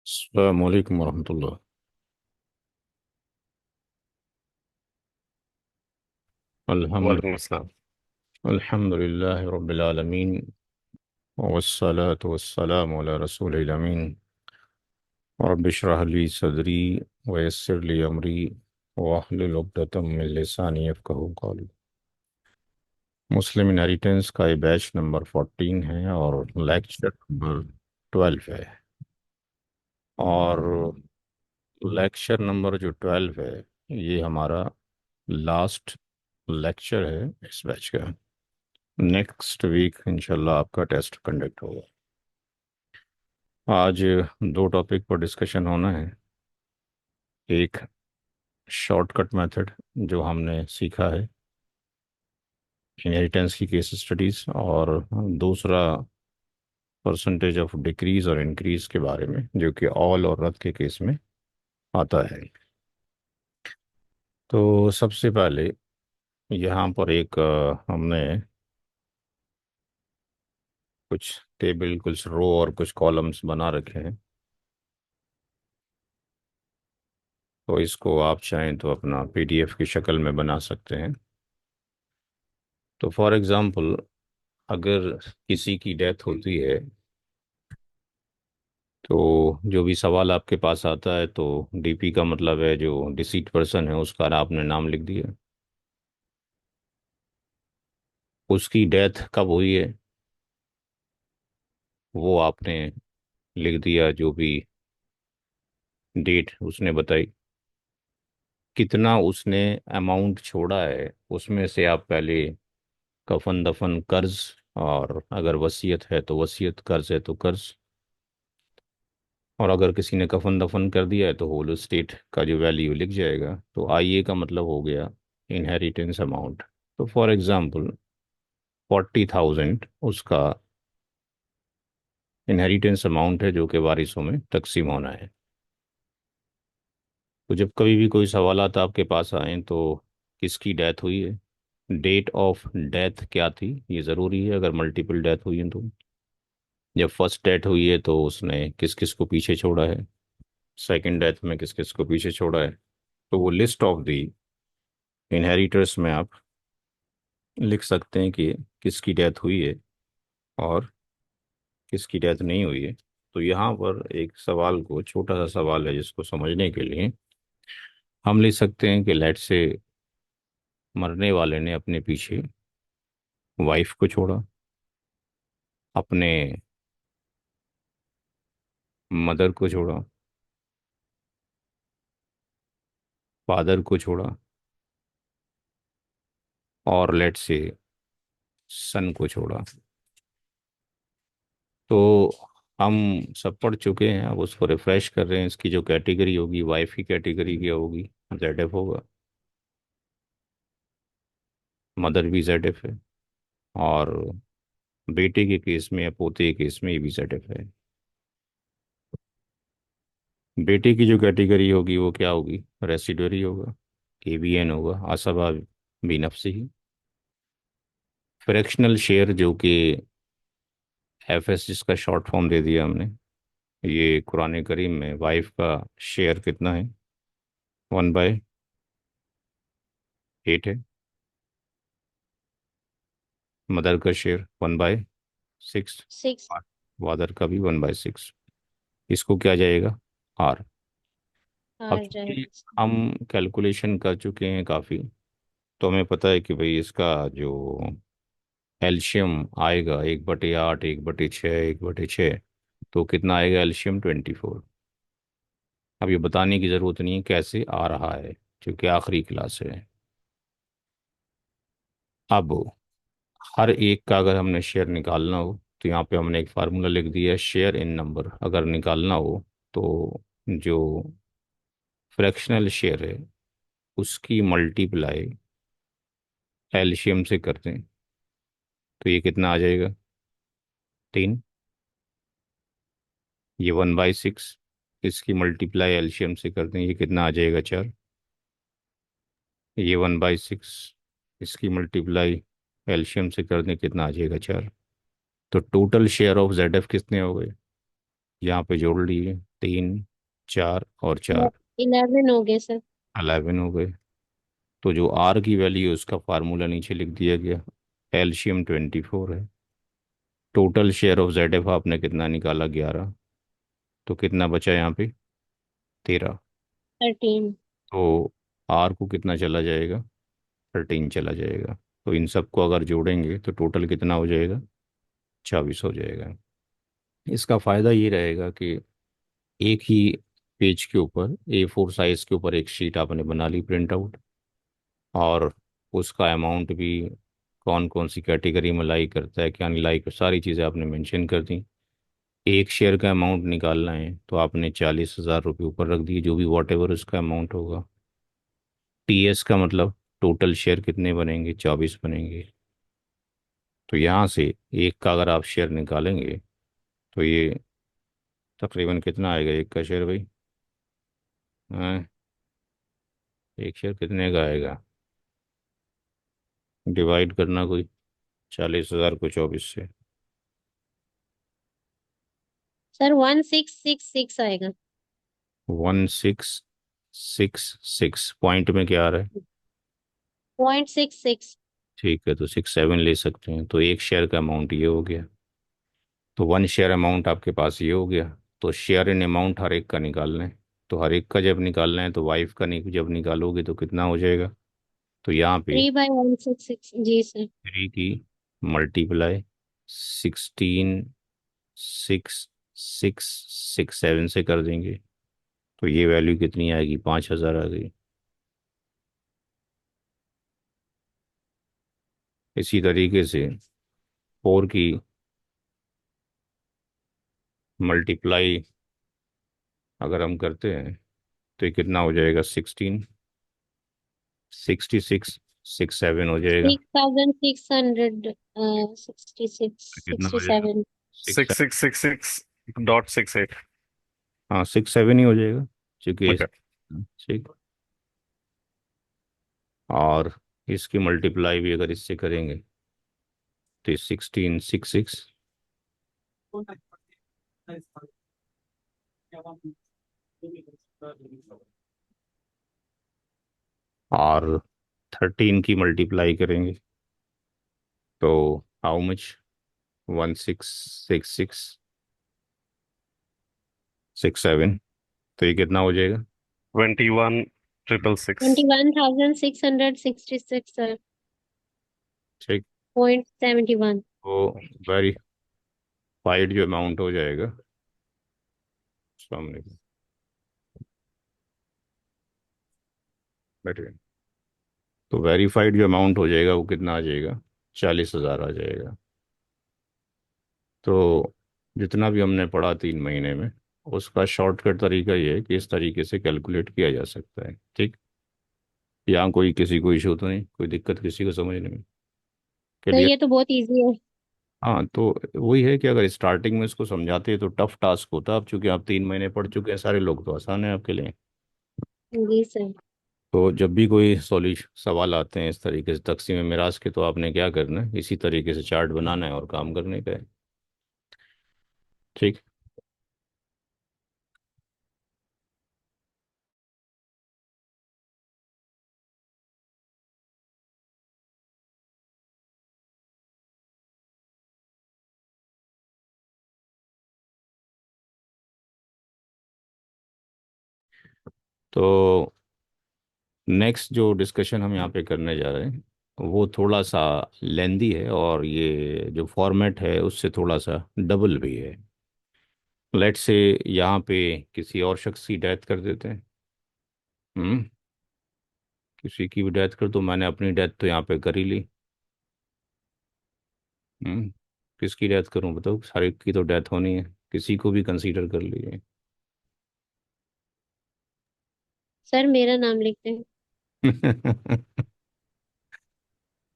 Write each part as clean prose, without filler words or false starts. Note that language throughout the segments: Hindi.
अस्सलाम वालेकुम वरहमतुल्लाह। अल्हम्दु वालेकुम अस्सलाम। अल्हम्दुलिल्लाहि रब्बिल आलमीन वस्सलातु वस्सलामु अला रसूलिल अमीन रब्बि इश्रह ली सदरी वयस्सिर ली अमरी वाहलुल उक़दतम मिन लिसानी यफ़क़हू क़ौली। मुस्लिम इनहेरिटेंस का ये बैच नंबर 14 है और लेक्चर नंबर 12 है। और लेक्चर नंबर जो 12 है ये हमारा लास्ट लेक्चर है इस बैच का। नेक्स्ट वीक इंशाल्लाह आपका टेस्ट कंडक्ट होगा। आज दो टॉपिक पर डिस्कशन होना है। एक शॉर्टकट मेथड जो हमने सीखा है इनहेरिटेंस की केस स्टडीज, और दूसरा परसेंटेज ऑफ डिक्रीज और इंक्रीज के बारे में जो कि ऑल और रद्द के केस में आता है। तो सबसे पहले यहाँ पर एक हमने कुछ टेबल, कुछ रो और कुछ कॉलम्स बना रखे हैं। तो इसको आप चाहें तो अपना पीडीएफ की शक्ल में बना सकते हैं। तो फॉर एग्जांपल, अगर किसी की डेथ होती है तो जो भी सवाल आपके पास आता है, तो डीपी का मतलब है जो डिसीट पर्सन है उसका आपने नाम लिख दिया, उसकी डेथ कब हुई है वो आपने लिख दिया, जो भी डेट उसने बताई, कितना उसने अमाउंट छोड़ा है उसमें से आप पहले कफन दफन कर्ज, और अगर वसीयत है तो वसीयत, कर्ज है तो कर्ज, और अगर किसी ने कफन दफन कर दिया है तो होल स्टेट का जो वैल्यू लिख जाएगा। तो आईए का मतलब हो गया इनहेरिटेंस अमाउंट। तो फॉर एग्जांपल 40,000 उसका इनहेरिटेंस अमाउंट है जो कि वारिसों में तकसीम होना है। तो जब कभी भी कोई सवालात आपके पास आए तो किसकी डेथ हुई है, डेट ऑफ डेथ क्या थी, ये ज़रूरी है अगर मल्टीपल डेथ हुई है तो। जब फर्स्ट डेथ हुई है तो उसने किस किस को पीछे छोड़ा है, सेकंड डेथ में किस किस को पीछे छोड़ा है। तो वो लिस्ट ऑफ दी इनहेरिटर्स में आप लिख सकते हैं कि किसकी डेथ हुई है और किसकी डेथ नहीं हुई है। तो यहाँ पर एक सवाल को, छोटा सा सवाल है जिसको समझने के लिए हम लिख सकते हैं कि लेट से मरने वाले ने अपने पीछे वाइफ को छोड़ा, अपने मदर को छोड़ा, फादर को छोड़ा, और लेट से सन को छोड़ा। तो हम सब पढ़ चुके हैं, अब उसको रिफ्रेश कर रहे हैं। इसकी जो कैटेगरी होगी, वाइफ की कैटेगरी क्या होगी, जेड एफ होगा, मदर भी जेड एफ है, और बेटे के केस में या पोते के केस में ये भी जेड एफ है। बेटे की जो कैटेगरी होगी वो क्या होगी, रेसिडुअरी होगा, केवीएन होगा, असबा भी नफ्सी ही। फ्रैक्शनल शेयर जो कि एफएस, जिसका शॉर्ट फॉर्म दे दिया हमने, ये कुरान करीम में वाइफ का शेयर कितना है, 1/8 है। मदर का शेयर 1/6, सिक्स। और फादर का भी 1/6। इसको क्या जाएगा, आर। अब हार चूंकि जाएगा। हम कैलकुलेशन कर चुके हैं काफ़ी, तो हमें पता है कि भाई इसका जो एल्शियम आएगा 1/8, 1/6, 1/6, तो कितना आएगा एल्शियम, 24। अब ये बताने की ज़रूरत नहीं है कैसे आ रहा है क्योंकि आखिरी क्लास है। अब हर एक का अगर हमने शेयर निकालना हो तो यहाँ पे हमने एक फार्मूला लिख दिया है, शेयर इन नंबर अगर निकालना हो तो जो फ्रैक्शनल शेयर है उसकी मल्टीप्लाई एल्शियम से करते हैं। तो ये कितना आ जाएगा, 3। ये 1/6, इसकी मल्टीप्लाई एल्शियम से करते हैं, ये कितना आ जाएगा, 4। ये 1/6, इसकी मल्टीप्लाई एल्शियम से कर दें, कितना आ जाएगा, 4। तो total share of Z F कितने हो गए, यहाँ पे जोड़ लिए, तीन, चार और चार, 11 हो गए सर। 11 हो गए। तो जो आर की वैल्यू है उसका फार्मूला नीचे लिख दिया गया। एलसीएम 24 है। Total share of Z F आपने कितना निकाला? 11। तो कितना बचा यहाँ पे? 13। 13। तो आर को कितना चला जाएगा? 13 चला जाएगा। तो इन सबको अगर जोड़ेंगे तो टोटल कितना हो जाएगा? 24 हो जाएगा। इसका फ़ायदा ये रहेगा कि एक ही पेज के ऊपर, A4 साइज के ऊपर एक शीट आपने बना ली प्रिंट आउट, और उसका अमाउंट भी कौन कौन सी कैटेगरी में लाई करता है, क्या नहीं लाई, सारी चीज़ें आपने मेंशन कर दी। एक शेयर का अमाउंट निकालना है तो आपने 40,000 रुपये ऊपर रख दिए, जो भी वॉट एवर उसका अमाउंट होगा। टीएस का मतलब टोटल शेयर कितने बनेंगे? 24 बनेंगे। तो यहाँ से एक का अगर आप शेयर निकालेंगे तो ये तकरीबन कितना आएगा एक का शेयर भाई? हाँ, एक शेयर कितने का आएगा? डिवाइड करना कोई, 40,000 को 24 से। सर 1666 आएगा। 1666 पॉइंट में क्या आ रहा है? 0.66। ठीक है, तो 67 ले सकते हैं। तो एक शेयर का अमाउंट ये हो गया। तो वन शेयर अमाउंट आपके पास ये हो गया। तो शेयर इन अमाउंट हर एक का निकालना है। तो हर एक का जब निकालना है तो वाइफ का जब निकालोगे तो कितना हो जाएगा? तो यहाँ पे 3/166 जी सर। 3 की मल्टीप्लाई 16, 6, 6, 6, 7 से कर देंगे तो ये वैल्यू कितनी आएगी? 5,000 आ गई। इसी तरीके से 4 की मल्टीप्लाई अगर हम करते हैं तो ये कितना हो जाएगा? 16, 66, 6, 7 हो जाएगा। 6,600 66 तो कितना हो जाएगा? 67। 6। 6666.68। हाँ, 6, 7 ही हो जाएगा क्योंकि ओके। ठीक। और इसकी मल्टीप्लाई भी अगर इससे करेंगे तो 16, 6, 6 और 13 की मल्टीप्लाई करेंगे तो हाउ मच? 1666, 6, 7। तो ये कितना हो जाएगा? 21,666। 21,666 सर। ठीक। 0.71। तो वेरीफाइड जो अमाउंट हो जाएगा, सामने बैठ गए, तो वेरीफाइड जो अमाउंट हो जाएगा वो कितना आ जाएगा? 40,000 आ जाएगा। तो जितना भी हमने पढ़ा 3 महीने में, उसका शॉर्टकट तरीका ये है कि इस तरीके से कैलकुलेट किया जा सकता है। ठीक। यहाँ कोई किसी को इशू तो नहीं, कोई दिक्कत किसी को समझने में के सर लिए? ये तो बहुत इजी है। हाँ, तो वही है कि अगर स्टार्टिंग में इसको समझाते तो टफ टास्क होता। अब चूंकि आप 3 महीने पढ़ चुके हैं सारे लोग, तो आसान है आपके लिए। जी सर। तो जब भी कोई सॉल्यूशन सवाल आते हैं इस तरीके से तकसीम मिराज के, तो आपने क्या करना है? इसी तरीके से चार्ट बनाना है और काम करने का है। ठीक। तो नेक्स्ट जो डिस्कशन हम यहाँ पे करने जा रहे हैं वो थोड़ा सा लेंदी है, और ये जो फॉर्मेट है उससे थोड़ा सा डबल भी है। लेट्स से यहाँ पे किसी और शख्स की डेथ कर देते हैं। हम्म। किसी की भी डेथ कर, तो मैंने अपनी डेथ तो यहाँ पे कर ही ली। हम्म। किसकी डेथ करूँ बताओ? सारी की तो डेथ होनी है, किसी को भी कंसीडर कर लीजिए। सर मेरा नाम लिखते हैं।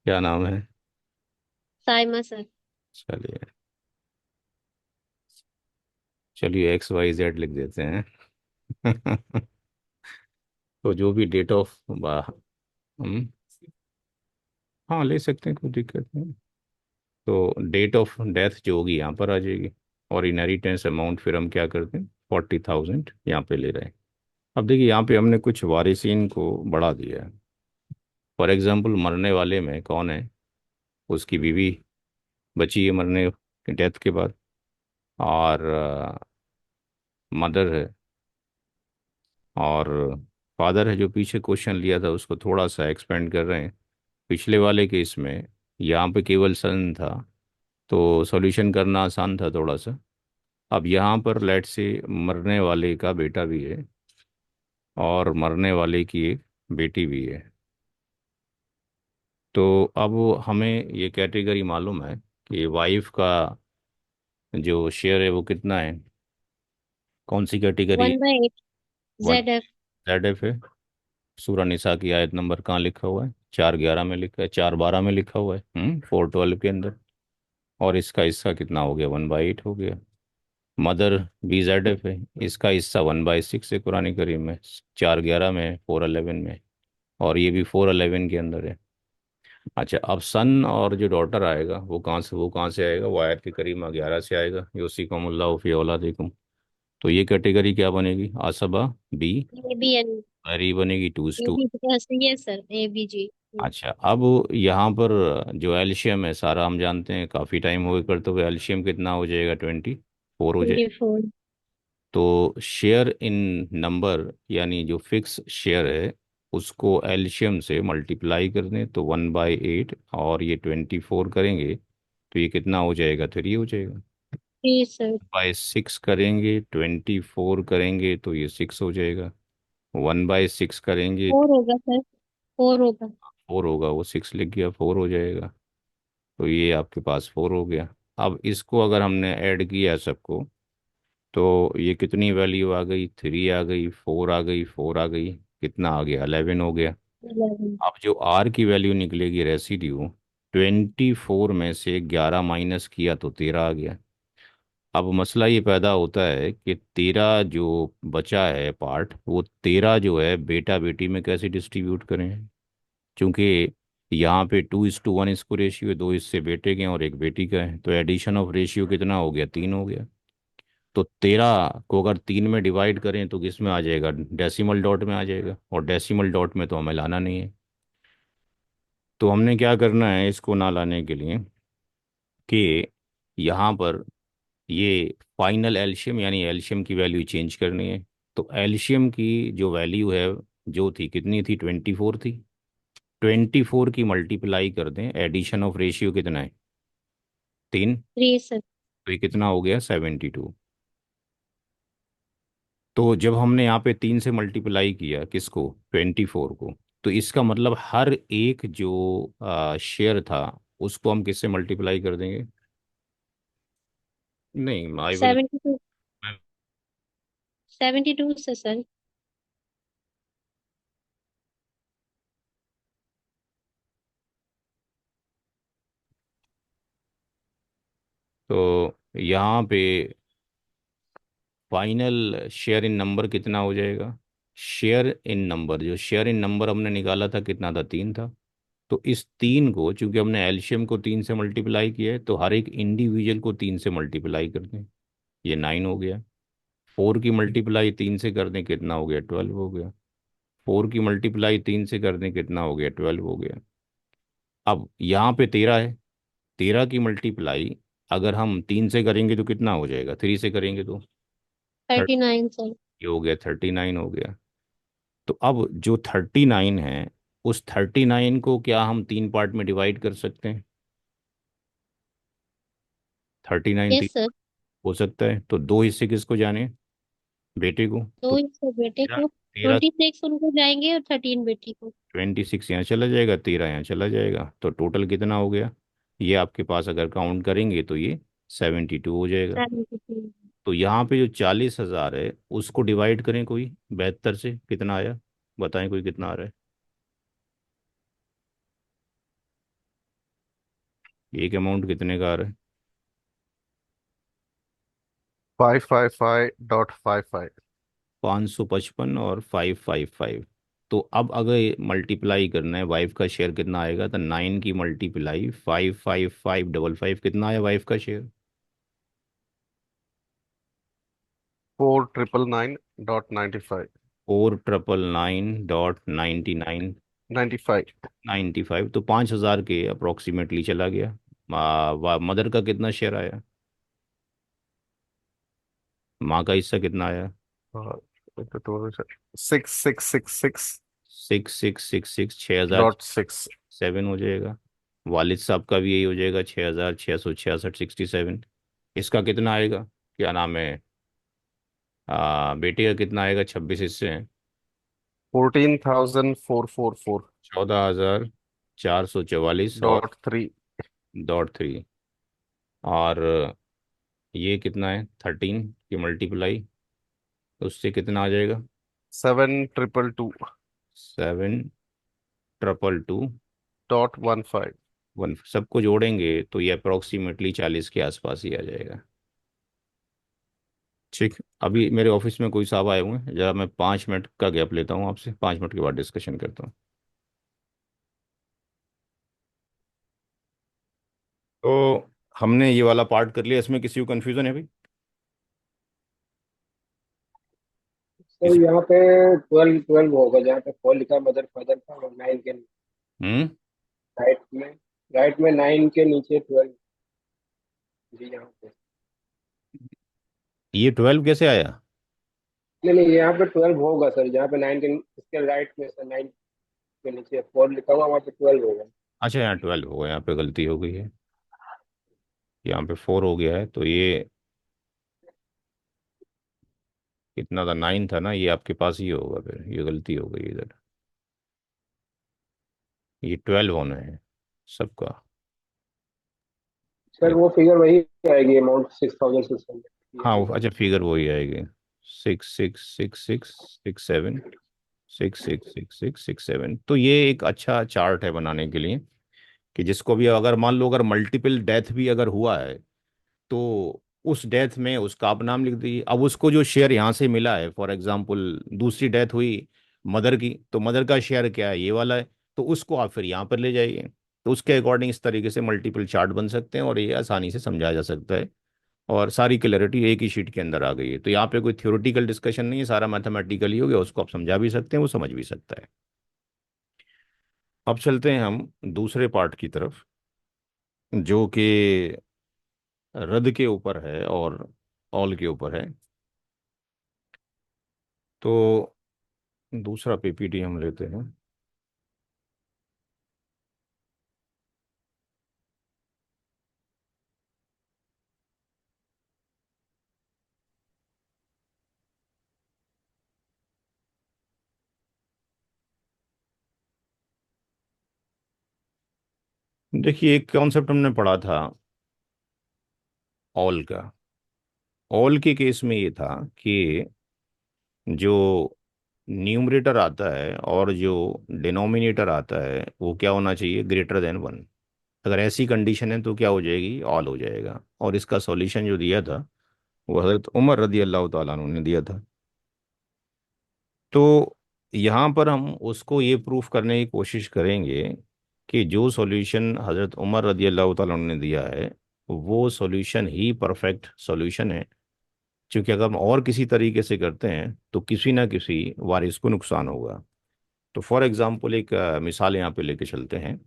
क्या नाम है? साइमा सर। चलिए, चलिए XYZ लिख देते हैं। तो जो भी डेट ऑफ, हम, हाँ ले सकते हैं, कोई दिक्कत नहीं। तो डेट ऑफ डेथ जो होगी यहाँ पर आ जाएगी, और इनहेरिटेंस अमाउंट फिर हम क्या करते हैं? 40,000 यहाँ पे ले रहे हैं। अब देखिए यहाँ पे हमने कुछ वारिसीन को बढ़ा दिया है। फॉर एग्जाम्पल मरने वाले में कौन है, उसकी बीवी बची है मरने डेथ के बाद, और मदर है, और फादर है। जो पीछे क्वेश्चन लिया था उसको थोड़ा सा एक्सपेंड कर रहे हैं। पिछले वाले केस में यहाँ पे केवल सन था, तो सॉल्यूशन करना आसान था थोड़ा सा। अब यहाँ पर लेट से मरने वाले का बेटा भी है और मरने वाले की एक बेटी भी है। तो अब हमें ये कैटेगरी मालूम है कि वाइफ का जो शेयर है वो कितना है। कौन सी category? 1/8 one. ZF। Z F है। सूरा निसा की आयत नंबर कहाँ लिखा हुआ है? 411 में लिखा है, 412 में लिखा हुआ है, 412 के अंदर। और इसका हिस्सा कितना हो गया? 1/8 हो गया। मदर बी जेड एफ है, इसका हिस्सा 1/6 है कुरानी करीम में, 411 में, 411 में। और ये भी 411 के अंदर है। अच्छा, अब सन और जो डॉटर आएगा वो कहाँ से आएगा? वो आयत के करीमा 11 से आएगा, यूसिकुमुल्लाहु फी औलादिकुम। तो ये कैटेगरी क्या बनेगी? आसबा बी। ABN। अरी बनेगी 2:2। AB yes sir, ABG। अच्छा, अब यहाँ पर जो एल्शियम है सारा हम जानते हैं, काफ़ी टाइम हो गया करते हुए। एल्शियम कितना हो जाएगा? 24 हो जाएगा। 24। तो शेयर इन नंबर यानी जो फिक्स शेयर है उसको एल्शियम से मल्टीप्लाई कर दें तो 1/8, और ये 24 करेंगे तो ये कितना हो जाएगा? 3 हो जाएगा। जी सर। 1/6 करेंगे, 24 करेंगे तो ये 6 हो जाएगा। 1/6 करेंगे, 4 होगा सर, 4 होगा। 4 होगा। वो 6 लिख गया, 4 हो जाएगा। तो ये आपके पास 4 हो गया। अब इसको अगर हमने ऐड किया सबको, तो ये कितनी वैल्यू आ गई? 3 आ गई, 4 आ गई, 4 आ गई, कितना आ गया? 11 हो गया। 11। अब जो आर की वैल्यू निकलेगी रेसिड्यू, 24 में से 11 माइनस किया तो 13 आ गया। अब मसला ये पैदा होता है कि 13 जो बचा है पार्ट, वो 13 जो है बेटा बेटी में कैसे डिस्ट्रीब्यूट करें? क्योंकि यहाँ पे 2:1 इसको रेशियो है, 2 इससे बेटे के हैं और एक बेटी का है, तो एडिशन ऑफ रेशियो कितना हो गया? 3 हो गया। तो 13 को अगर 3 में डिवाइड करें तो किस में आ जाएगा? डेसिमल डॉट में आ जाएगा, और डेसिमल डॉट में तो हमें लाना नहीं है। तो हमने क्या करना है इसको ना लाने के लिए, कि यहाँ पर ये फाइनल एल्शियम यानी एल्शियम की वैल्यू चेंज करनी है। तो एल्शियम की जो वैल्यू है, जो थी कितनी थी? 24 थी। 24 की मल्टीप्लाई कर दें, एडिशन ऑफ रेशियो कितना है? 3। 3 सर। तो ये कितना हो गया? 72। तो जब हमने यहाँ पे 3 से मल्टीप्लाई किया किसको? 24 को। तो इसका मतलब हर एक जो शेयर था उसको हम किससे मल्टीप्लाई कर देंगे? नहीं, आई विल। 72। 72 से सर। तो यहाँ पे फाइनल शेयर इन नंबर कितना हो जाएगा? शेयर इन नंबर, जो शेयर इन नंबर हमने निकाला था कितना था? 3 था। तो इस 3 को, चूंकि हमने एल्शियम को 3 से मल्टीप्लाई किया है, तो हर एक इंडिविजुअल को 3 से मल्टीप्लाई कर दें, ये 9 हो गया। 4 की मल्टीप्लाई 3 से कर दें, कितना हो गया? 12 हो गया। 4 की मल्टीप्लाई 3 से कर दें, कितना हो गया? 12 हो गया। अब यहाँ पे 13 है। 13 की मल्टीप्लाई अगर हम 3 से करेंगे तो कितना हो जाएगा? 3 से करेंगे तो 39 सर। 30 हो गया, 39 हो गया। तो अब जो 39 है, उस 39 को क्या हम 3 पार्ट में डिवाइड कर सकते हैं? 39 यस 3 सर। हो सकता है, तो दो हिस्से किसको जाने? बेटे को। तो तो इससे बेटे तेरह को तेरह 26 उनको जाएंगे और 13 बेटी को। 26 यहाँ चला जाएगा, 13 यहाँ चला जाएगा, तो टोटल कितना हो गया? ये आपके पास अगर काउंट करेंगे तो ये 72 हो जाएगा। 72। तो यहाँ पे जो 40,000 है उसको डिवाइड करें कोई 72 से, कितना आया? बताएं कोई, कितना आ रहा है? एक अमाउंट कितने का आ रहा है? 555.55। 555 और 555। तो अब अगर मल्टीप्लाई करना है, वाइफ का शेयर कितना आएगा? तो 9 की मल्टीप्लाई 55555, कितना आया वाइफ का शेयर? 4,999.95. 4,999.99, 95. 95 तो 5,000 के अप्रोक्सीमेटली चला गया। मदर का कितना शेयर आया? माँ का हिस्सा कितना आया? हाँ, 6,666 6,666, 6,000। डॉट सिक्स 7 हो जाएगा। वालिद साहब का भी यही हो जाएगा, 6,666, 67। इसका कितना आएगा? क्या नाम है? बेटे का कितना आएगा? 26 हिस्से हैं। 14,444 14,444 और डॉट थ्री .3। और ये कितना है? 13 की मल्टीप्लाई, उससे कितना आ जाएगा? 7,222 7,222। डॉट 15. वन सबको जोड़ेंगे तो ये अप्रोक्सीमेटली 40 के आसपास ही आ जाएगा। ठीक। अभी मेरे ऑफिस में कोई साहब आए हुए हैं, जरा मैं 5 मिनट का गैप लेता हूँ आपसे, 5 मिनट के बाद डिस्कशन करता हूँ। तो हमने ये वाला पार्ट कर लिया, इसमें किसी को कन्फ्यूजन है भाई? सर किसी? यहाँ पे 12 12 होगा, जहाँ पे 4 लिखा है मदर फादर का, और 9 के हम्म। राइट में, राइट में 9 के नीचे 12। जी यहाँ पे। ये 12 कैसे आया? नहीं नहीं, यहाँ पे 12 होगा सर, जहाँ पे 9 के इसके राइट में सर, 9 के नीचे 4 लिखा हुआ, वहाँ पे 12 होगा। अच्छा, यहाँ 12 होगा, यहाँ पे गलती हो गई है। यहाँ पे 4 हो गया है, तो ये कितना था? 9 था ना, ये आपके पास ही होगा, फिर ये गलती हो गई इधर। ये 12 होना है सबका। सर वो फिगर वही आएगी, अमाउंट 6,600 हाँ यही अच्छा, आएगी। फिगर वही आएगी। 6,666,67, 6,666,67। तो ये एक अच्छा चार्ट है बनाने के लिए, कि जिसको भी अगर मान लो अगर मल्टीपल डेथ भी अगर हुआ है, तो उस डेथ में उसका आप नाम लिख दीजिए। अब उसको जो शेयर यहाँ से मिला है, फॉर एग्जांपल दूसरी डेथ हुई मदर की, तो मदर का शेयर क्या है? ये वाला है। तो उसको आप फिर यहाँ पर ले जाइए। तो उसके अकॉर्डिंग इस तरीके से मल्टीपल चार्ट बन सकते हैं, और ये आसानी से समझाया जा सकता है। और सारी क्लैरिटी एक ही शीट के अंदर आ गई है। तो यहाँ पे कोई थ्योरेटिकल डिस्कशन नहीं है, सारा मैथमेटिकल ही हो गया। उसको आप समझा भी सकते हैं, वो समझ भी सकता है। अब चलते हैं हम दूसरे पार्ट की तरफ, जो कि रद के ऊपर है और ऑल के ऊपर है। तो दूसरा पीपीटी हम लेते हैं। देखिए, एक कॉन्सेप्ट हमने पढ़ा था ऑल का। ऑल के केस में ये था कि जो न्यूमरेटर आता है और जो डिनोमिनेटर आता है, वो क्या होना चाहिए? Greater than 1। अगर ऐसी कंडीशन है तो क्या हो जाएगी? ऑल हो जाएगा। और इसका सॉल्यूशन जो दिया था, वो हजरत उमर रदी अल्लाह ताला अन्हु ने दिया था। तो यहाँ पर हम उसको ये प्रूफ करने की कोशिश करेंगे कि जो सॉल्यूशन हजरत उमर रदी अल्लाह ताला अन्हु ने दिया है, वो सॉल्यूशन ही परफेक्ट सॉल्यूशन है। क्योंकि अगर हम और किसी तरीके से करते हैं तो किसी ना किसी वारिस को नुकसान होगा। तो फॉर एग्जांपल एक मिसाल यहाँ पे लेके चलते हैं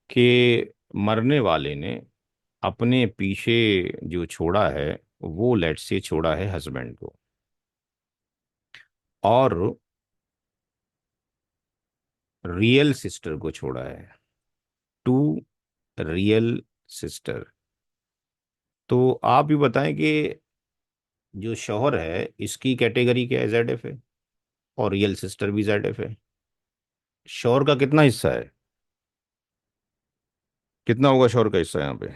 कि मरने वाले ने अपने पीछे जो छोड़ा है, वो लेट से छोड़ा है हस्बैंड को, और रियल सिस्टर को छोड़ा है। Two real sister. तो आप ही बताएं कि जो शौहर है, इसकी कैटेगरी क्या है? जेड एफ है। और रियल सिस्टर भी जेड एफ है। शौहर का कितना हिस्सा है? कितना होगा शौहर का हिस्सा यहाँ पे?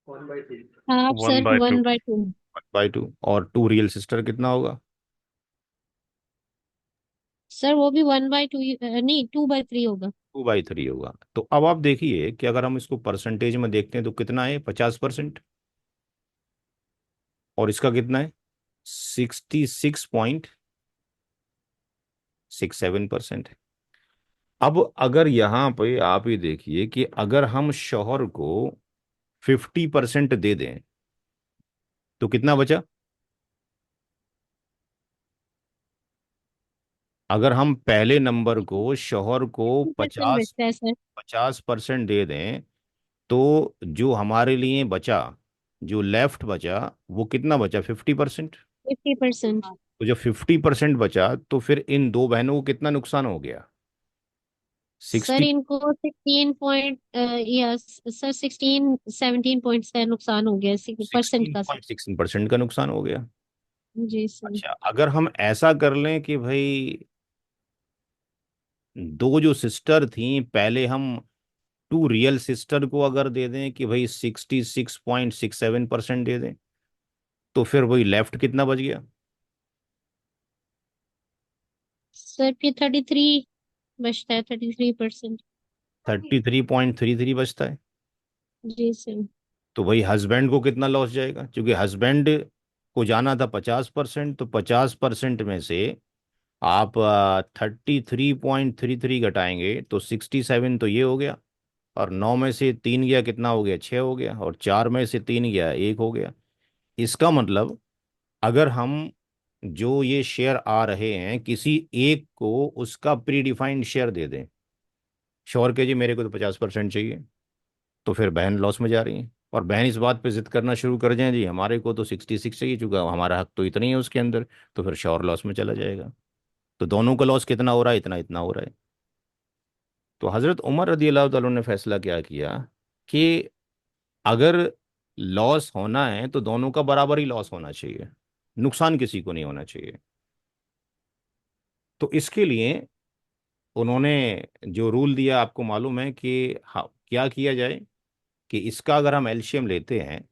1/3। Half one sir, by two 1/2। 1/2। और टू रियल सिस्टर कितना होगा? सर वो भी 1/2, नहीं 2/3 होगा। 2/3 होगा। तो अब आप देखिए कि अगर हम इसको परसेंटेज में देखते हैं तो कितना है? 50%। और इसका कितना है? 66.67% है। अब अगर यहाँ पे आप ही देखिए कि अगर हम शौहर को 50% दे दें, तो कितना बचा? अगर हम पहले नंबर को शोहर को 50% 50 बचता है सर। 50% दे दें, तो जो हमारे लिए बचा, जो लेफ्ट बचा, वो कितना बचा? 50%। 50%। तो जब 50% बचा तो फिर इन दो बहनों को कितना नुकसान हो गया? सर 60। इनको 16 पॉइंट यस सर 16 17 पॉइंट्स का नुकसान हो गया, परसेंट सिक्सटीन का सर। पॉइंट सिक्सटीन परसेंट का नुकसान हो गया। जी सर। अच्छा, अगर हम ऐसा कर लें कि भाई दो जो सिस्टर थी, पहले हम टू रियल सिस्टर को अगर दे दें कि भाई 66.67% दे दें, तो फिर वही लेफ्ट कितना बच गया? सर फिर 33 बचता है, 33%। 33.33 बचता है। जी सर। तो वही हस्बैंड को कितना लॉस जाएगा? क्योंकि हस्बैंड को जाना था 50%, तो 50% में से आप 33.33 घटाएंगे तो 67 तो ये हो गया, और 9 में से 3 गया, कितना हो गया? 6 हो गया, और 4 में से 3 गया, 1 हो गया। इसका मतलब अगर हम जो ये शेयर आ रहे हैं किसी एक को उसका प्री डिफाइंड शेयर दे दें, श्योर के जी मेरे को तो 50% चाहिए, तो फिर बहन लॉस में जा रही है, और बहन इस बात पे जिद करना शुरू कर जाए जी हमारे को तो 66 चाहिए, चूंकि हमारा हक तो इतना ही है उसके अंदर, तो फिर श्योर लॉस में चला जाएगा। तो दोनों का लॉस कितना हो रहा है? इतना इतना हो रहा है। तो हजरत उमर रदी अल्लाह तआला ने फैसला क्या किया कि अगर लॉस होना है तो दोनों का बराबर ही लॉस होना चाहिए, नुकसान किसी को नहीं होना चाहिए। तो इसके लिए उन्होंने जो रूल दिया आपको मालूम है कि हाँ, क्या किया जाए कि इसका अगर हम एलसीएम लेते हैं,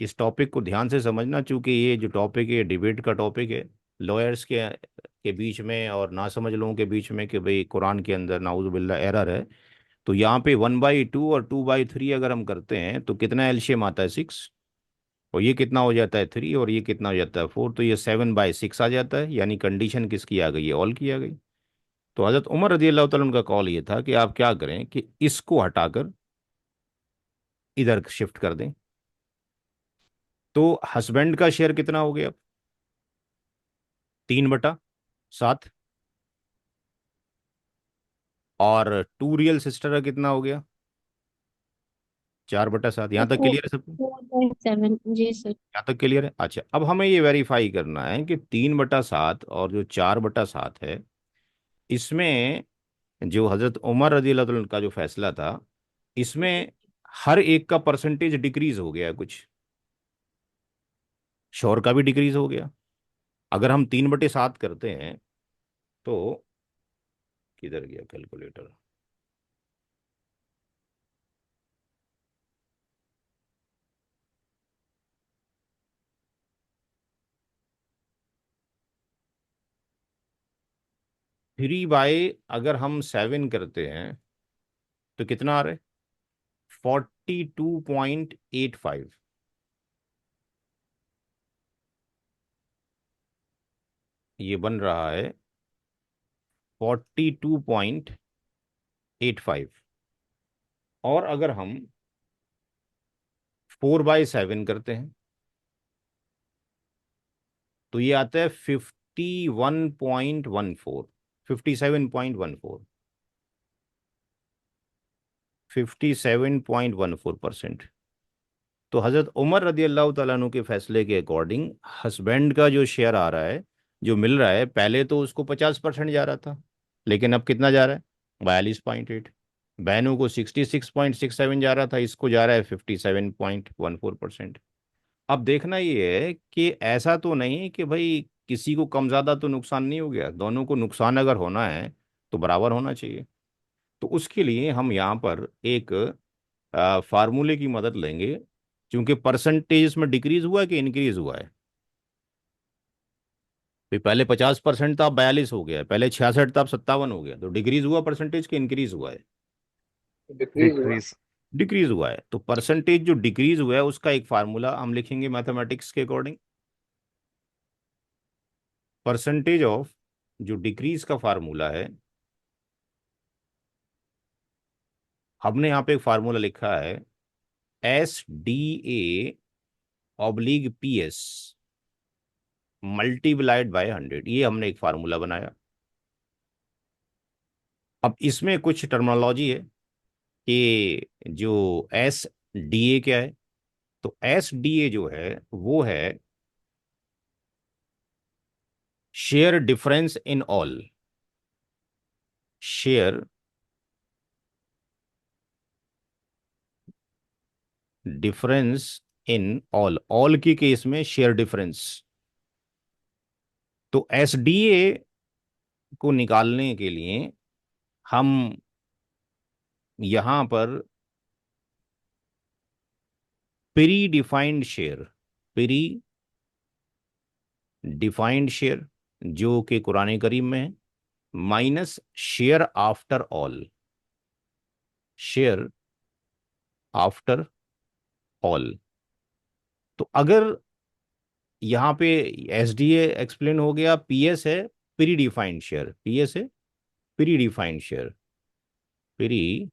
इस टॉपिक को ध्यान से समझना, चूंकि ये जो टॉपिक है डिबेट का टॉपिक है, लॉयर्स के बीच में और नासमझ लोगों के बीच में कि भाई कुरान के अंदर नाउजुबिल्ला एरर है। तो यहाँ पे 1/2 और 2/3 अगर हम करते हैं तो कितना एलसीएम आता है? 6। और ये कितना हो जाता है? 3, और ये कितना हो जाता है? 4। तो ये 7/6 आ जाता है, यानी कंडीशन किसकी आ गई है? ऑल की आ गई। तो हजरत उमर रदी अल्लाह तआला उनका कॉल ये था कि आप क्या करें कि इसको हटाकर इधर शिफ्ट कर दें। तो हस्बैंड का शेयर कितना हो गया? 3/7। और टू रियल सिस्टर का कितना हो गया? 4/7। यहाँ तक क्लियर है सबको? 4.7 जी सर। यहाँ तक क्लियर है। अच्छा, अब हमें ये वेरीफाई करना है कि 3/7 और जो 4/7 है, इसमें जो हजरत उमर रजी अल्लाह तआला का जो फैसला था, इसमें हर एक का परसेंटेज डिक्रीज हो गया है कुछ, शोर का भी डिक्रीज हो गया। अगर हम 3/7 करते हैं तो किधर गया कैलकुलेटर? 3/, अगर हम 7 करते हैं तो कितना आ रहा है? 42.85। ये बन रहा है 42.85। और अगर हम 4/7 करते हैं तो ये आता है 51.14, 57.14, 57.14%। तो हजरत उमर रदी अल्लाह तआला अन्हु के फैसले के अकॉर्डिंग हस्बैंड का जो शेयर आ रहा है, जो मिल रहा है, पहले तो उसको 50% जा रहा था, लेकिन अब कितना जा रहा है? 42.8। बहनों को 66.67 जा रहा था, इसको जा रहा है 57.14%। अब देखना ये है कि ऐसा तो नहीं कि भाई किसी को कम ज्यादा तो नुकसान नहीं हो गया, दोनों को नुकसान अगर होना है तो बराबर होना चाहिए। तो उसके लिए हम यहाँ पर एक फार्मूले की मदद लेंगे, क्योंकि परसेंटेज में डिक्रीज हुआ है कि इंक्रीज हुआ है? तो पहले 50% था, अब 42 हो गया है, पहले 66 था, अब 57 हो गया, तो डिक्रीज हुआ परसेंटेज के इंक्रीज हुआ है? डिक्रीज हुआ। डिक्रीज। डिक्रीज हुआ है। तो परसेंटेज जो डिक्रीज हुआ है उसका एक फार्मूला हम लिखेंगे मैथमेटिक्स के अकॉर्डिंग। परसेंटेज ऑफ जो डिक्रीज का फार्मूला है, हमने यहाँ पे एक फार्मूला लिखा है, SDA/PS मल्टीप्लाइड बाय 100। ये हमने एक फार्मूला बनाया। अब इसमें कुछ टर्मिनोलॉजी है कि जो एस डी ए क्या है। तो एस डी ए जो है वो है share difference in all. Share difference in all के केस में शेयर डिफरेंस। तो एस डी ए को निकालने के लिए हम यहां पर pre defined share, predefined share जो कि कुरान करीम में है, minus share after all, share after all. तो अगर यहाँ पे एस डी ए एक्सप्लेन हो गया, पी एस है predefined share, P S है predefined share, pre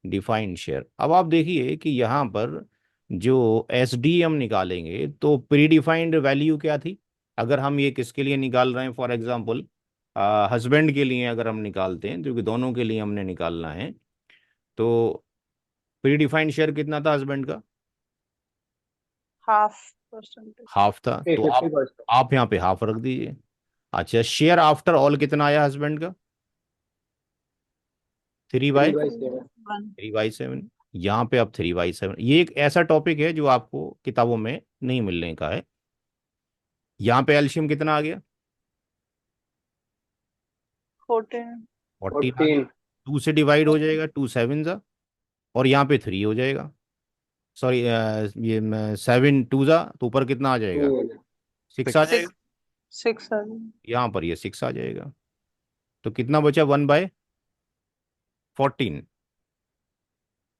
defined share. अब आप देखिए कि यहाँ पर जो एस डी हम निकालेंगे तो प्री डिफाइंड वैल्यू क्या थी। अगर हम ये किसके लिए निकाल रहे हैं, फॉर एग्जांपल हस्बैंड के लिए अगर हम निकालते हैं, क्योंकि दोनों के लिए हमने निकालना है, तो प्री डिफाइंड शेयर कितना था हस्बैंड का? 0.5%। हाफ था। तो 50%। आप यहाँ पे हाफ रख दीजिए। अच्छा, शेयर आफ्टर ऑल कितना आया हस्बैंड का? 3/7। 1। 3/7। यहाँ पे अब 3/7, ये एक ऐसा टॉपिक है जो आपको किताबों में नहीं मिलने का है। यहाँ पे एल्शियम कितना आ गया? 14। 14 आ गया। 14। 2 से डिवाइड हो जाएगा, 2 7 जा, और यहाँ पे 3 हो जाएगा। सॉरी, ये 7 2 जा, तो ऊपर कितना आ जाएगा? 6 आ 6। जाएगा। 6। यहाँ पर ये 6 आ जाएगा। तो कितना बचा? 1/14।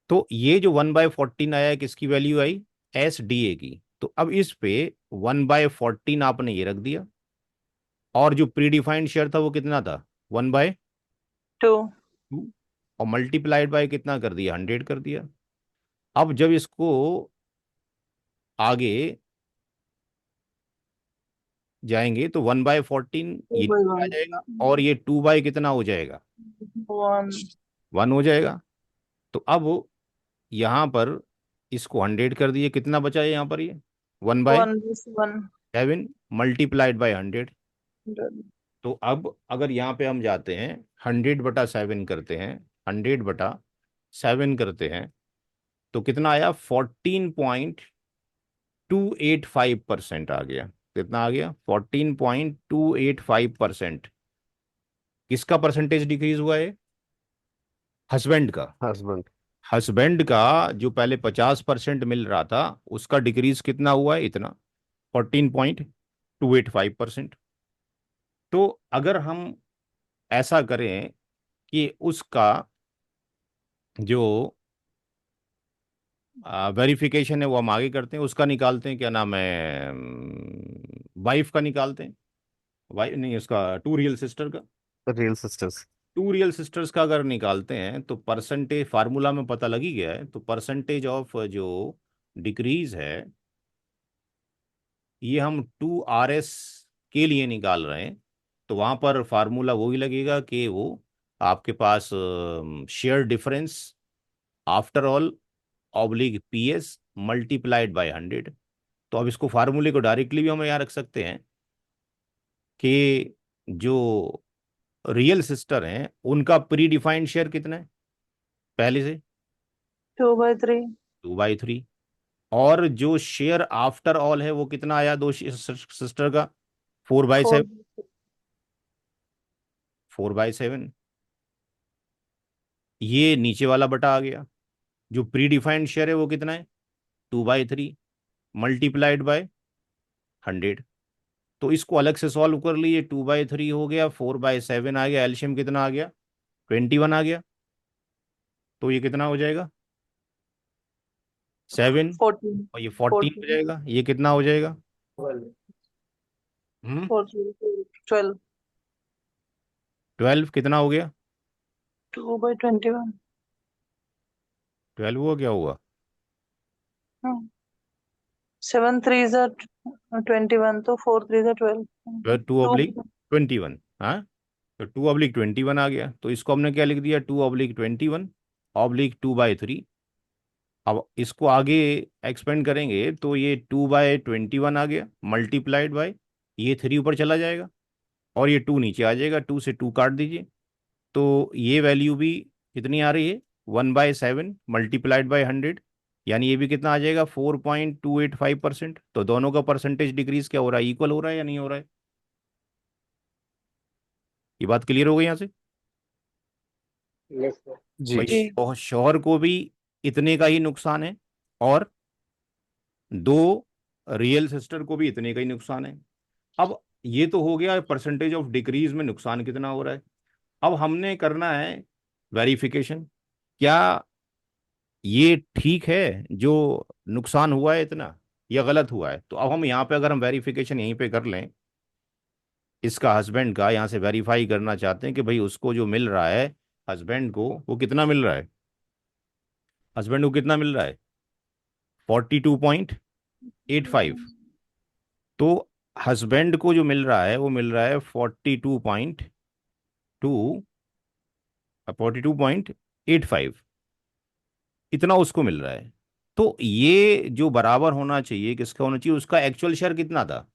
तो ये जो 1/14 आया है, किसकी value I? S D A की। तो अब इस पे 1/14 आपने ये रख दिया, और जो प्री डिफाइंड शेयर था वो कितना था? 1/2, 2। और मल्टीप्लाइड बाय कितना कर दिया? 100 कर दिया। अब जब इसको आगे जाएंगे तो 1/14 ये 2/1। आ जाएगा, और ये 2 बाय कितना हो जाएगा? 1। 1 हो जाएगा। तो अब यहाँ पर इसको 100 कर दिए, कितना बचा है यहाँ पर? ये 1/1। 1/7 मल्टीप्लाइड बाय 100। तो अब अगर यहाँ पे हम जाते हैं, 100/7 करते हैं, 100/7 करते हैं, तो कितना आया? 14.285% आ गया। कितना आ गया? 14.285%। किसका परसेंटेज डिक्रीज हुआ है? हस्बैंड का। हस्बैंड। हस्बैंड का जो पहले 50% मिल रहा था, उसका डिक्रीज कितना हुआ है? इतना, 14.285%। तो अगर हम ऐसा करें कि उसका जो वेरिफिकेशन है वो हम आगे करते हैं, उसका निकालते हैं, क्या नाम है, वाइफ का निकालते हैं। वाइफ नहीं, उसका टू रियल सिस्टर का। Real sisters. Two real sisters का अगर निकालते हैं तो परसेंटेज फार्मूला में पता लग ही गया है। तो परसेंटेज ऑफ जो डिक्रीज है, ये हम 2RS के लिए निकाल रहे हैं। तो वहां पर फार्मूला वही लगेगा कि वो आपके पास share difference after all oblique PS multiplied by 100। तो अब इसको फार्मूले को डायरेक्टली भी हम यहाँ रख सकते हैं कि जो रियल सिस्टर हैं उनका प्री डिफाइंड शेयर कितना है पहले से? 2/3। 2/3। और जो शेयर आफ्टर ऑल है वो कितना आया दो सिस्टर का? 4/7। 4। 4/7। ये नीचे वाला बटा आ गया। जो प्री डिफाइंड शेयर है वो कितना है? 2/3 मल्टीप्लाइड बाय 100। तो इसको अलग से सॉल्व कर लिए, 2/3 हो गया, 4/7 आ गया, एल्शियम कितना आ गया? 21 आ गया। तो ये कितना हो जाएगा? 7, 14। और ये 14 हो 14। जाएगा। ये कितना हो जाएगा? 12। 12 कितना हो गया? 2/21। 12 हुआ, क्या हुआ? 7 3s are 21, तो 4 3s are 12। 12 2 2। ऑब्लिक 21। हाँ, तो 2/21 आ गया, तो इसको हमने क्या लिख दिया, 2/21/2/3। अब इसको आगे एक्सपेंड करेंगे तो ये 2/21 आ गया, मल्टीप्लाइड बाय ये 3 ऊपर चला जाएगा और ये 2 नीचे आ जाएगा, 2 से 2 काट दीजिए, तो ये वैल्यू भी कितनी आ रही है, 1/7 मल्टीप्लाइड बाय 100, यानी ये भी कितना आ जाएगा, 4.285%। तो दोनों का परसेंटेज डिक्रीज क्या हो रहा है, इक्वल हो रहा है या नहीं हो रहा है? ये बात क्लियर हो गई यहाँ से? Yes sir. जी भाई जी शौहर को भी इतने का ही नुकसान है और दो रियल सिस्टर को भी इतने का ही नुकसान है। अब ये तो हो गया परसेंटेज ऑफ डिक्रीज में नुकसान कितना हो रहा है। अब हमने करना है वेरिफिकेशन, क्या ये ठीक है जो नुकसान हुआ है इतना, या गलत हुआ है। तो अब हम यहाँ पे अगर हम वेरिफिकेशन यहीं पे कर लें, इसका हस्बैंड का यहाँ से वेरीफाई करना चाहते हैं कि भाई उसको जो मिल रहा है हस्बैंड को, वो कितना मिल रहा है, हस्बैंड को कितना मिल रहा है, 42.85। तो हस्बैंड को जो मिल रहा है वो मिल रहा है 42.85, इतना उसको मिल रहा है। तो ये जो बराबर होना चाहिए, किसका होना चाहिए, उसका एक्चुअल शेयर कितना था,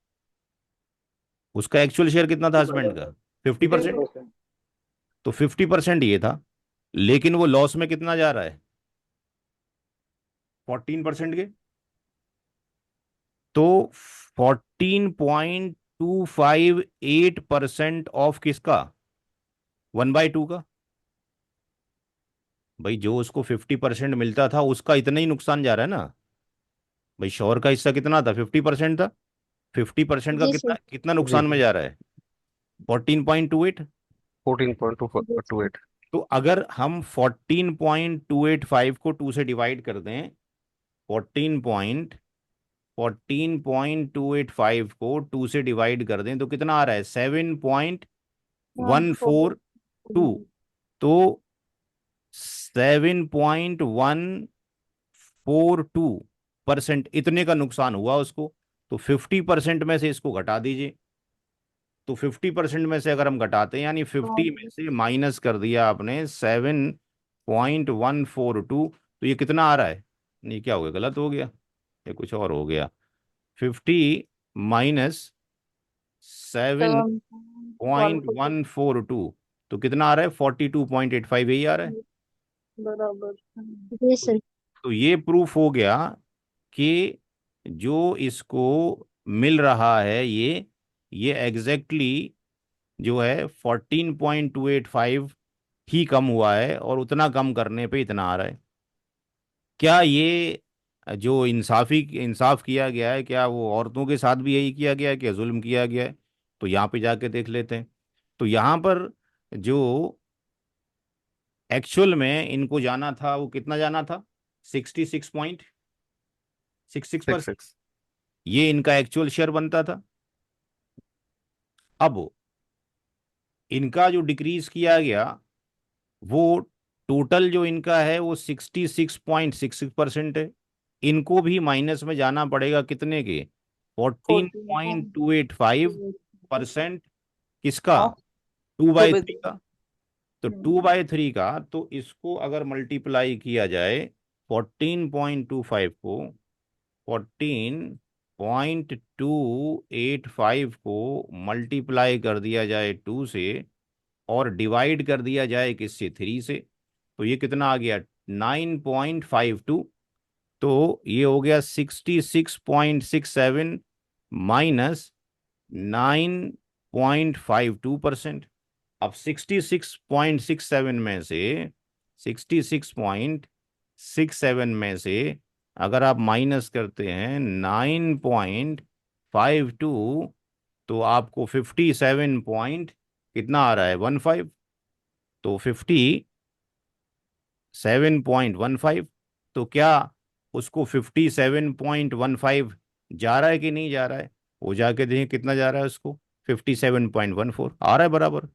उसका एक्चुअल शेयर कितना था हस्बैंड का, 50%। 50%। तो 50% ये था, लेकिन वो लॉस में कितना जा रहा है, 14% के। तो 14.258% ऑफ किसका, 1/2 का। भाई जो उसको 50% मिलता था उसका इतना ही नुकसान जा रहा है ना। भाई शोहर का हिस्सा कितना था, 50% था, 50% का जी कितना सर। कितना जी नुकसान में जा रहा है, 14.28। 14.228। तो अगर हम 14.285 को 2 से डिवाइड कर दें, 14.285 को 2 से डिवाइड कर दें तो कितना आ रहा है, 7.142। तो 7.142% इतने का नुकसान हुआ उसको। तो 50% में से इसको घटा दीजिए। तो 50% में से अगर हम घटाते हैं, यानी 50 में से माइनस कर दिया आपने 7.142, तो ये कितना आ रहा है, नहीं क्या हो गया, गलत हो गया, ये कुछ और हो गया। 50 माइनस सेवन 0.142, तो कितना आ रहा है, 42.85, यही आ रहा है। बराबर। जी सर। तो ये प्रूफ हो गया कि जो इसको मिल रहा है ये एग्जैक्टली जो है 14.285 ही कम हुआ है, और उतना कम करने पे इतना आ रहा है। क्या ये जो इंसाफ किया गया है, क्या वो औरतों के साथ भी यही किया गया है, क्या जुल्म किया गया है? तो यहाँ पे जाके देख लेते हैं। तो यहाँ पर जो एक्चुअल में इनको जाना था वो कितना जाना था, 66.66%। 66। ये इनका एक्चुअल शेयर बनता था। अब इनका जो डिक्रीज किया गया वो टोटल जो इनका है वो 66.66% है। इनको भी माइनस में जाना पड़ेगा कितने के, 14.285% किसका, ऑफ 2/3 2/3। का। तो 2/3 का, तो इसको अगर मल्टीप्लाई किया जाए, 14.25 को 14.285 को मल्टीप्लाई कर दिया जाए 2 से, और डिवाइड कर दिया जाए किससे, 3 से, तो ये कितना आ गया, 9.52। तो ये हो गया 66.67 माइनस 9.52%। अब 66.67 में से 66.67 में से अगर आप माइनस करते हैं 9.52, तो आपको 57 पॉइंट कितना आ रहा है, 15। तो 57.15, तो क्या उसको 57.15 जा रहा है कि नहीं जा रहा है, वो जाके देखें कितना जा रहा है उसको, 57.14 आ रहा है बराबर।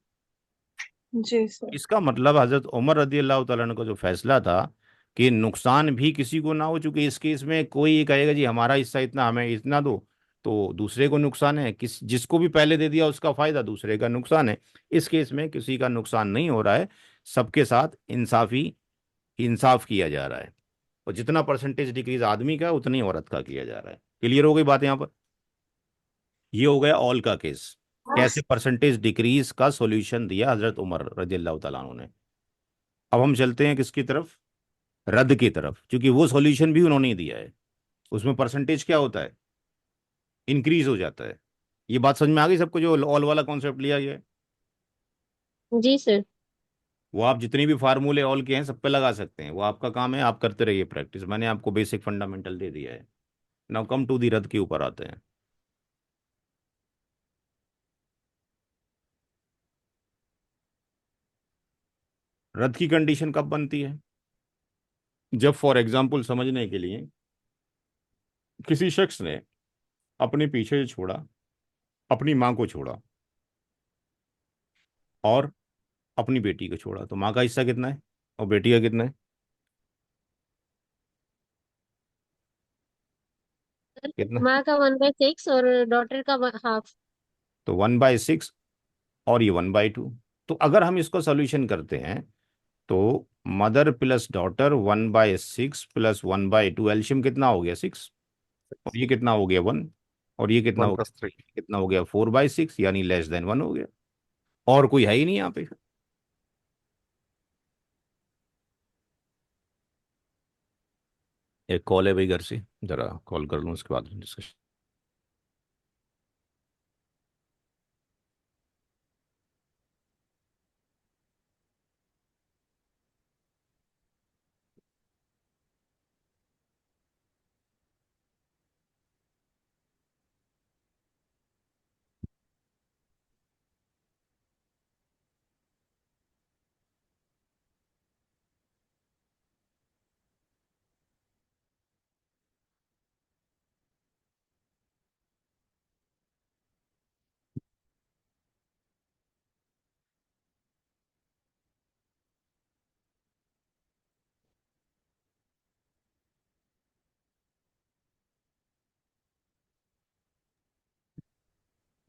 जी सर। इसका मतलब हजरत उमर रदी अल्लाह तआला अन्हु का जो फैसला था कि नुकसान भी किसी को ना हो, चूंकि इस केस में कोई ये कहेगा जी हमारा हिस्सा इतना, हमें इतना दो, तो दूसरे को नुकसान है, किस जिसको भी पहले दे दिया उसका फायदा, दूसरे का नुकसान है। इस केस में किसी का नुकसान नहीं हो रहा है, सबके साथ इंसाफ किया जा रहा है। और जितना परसेंटेज डिक्रीज आदमी का उतनी औरत का किया जा रहा है। क्लियर हो गई बात यहाँ पर? ये हो गया ऑल का केस, कैसे परसेंटेज डिक्रीज का सॉल्यूशन दिया हजरत उमर रजी अल्लाह तआला अन्हु ने। अब हम चलते हैं किसकी तरफ? रद्द की तरफ, क्योंकि वो सॉल्यूशन भी उन्होंने ही दिया है। उसमें परसेंटेज क्या होता है? इंक्रीज हो जाता है। ये बात समझ में आ गई सबको, जो ऑल वाला कॉन्सेप्ट लिया गया है? जी सर। वो आप जितनी भी फार्मूले ऑल के हैं सब पे लगा सकते हैं, वो आपका काम है, आप करते रहिए प्रैक्टिस। मैंने आपको बेसिक फंडामेंटल दे दिया है। नाउ कम टू दी रद्द के ऊपर आते हैं। रद्द की कंडीशन कब बनती है? जब फॉर एग्जाम्पल समझने के लिए किसी शख्स ने अपने पीछे छोड़ा, अपनी माँ को छोड़ा और अपनी बेटी को छोड़ा, तो माँ का हिस्सा कितना है और बेटी का कितना है? कितना? माँ का 1/6 और डॉटर का हाफ। तो 1/6 और ये 1/2। तो अगर हम इसको सोल्यूशन करते हैं तो मदर प्लस डॉटर 1/6 प्लस 1/2, एल्शियम कितना हो गया? 6। और ये कितना हो गया? 1। और ये कितना वन हो प्लस गया? थ्री कितना हो गया? 4/6, यानी लेस देन 1 हो गया। और कोई है ही नहीं यहाँ पे। एक कॉल है भाई घर से, जरा कॉल कर लूँ उसके बाद डिस्कशन।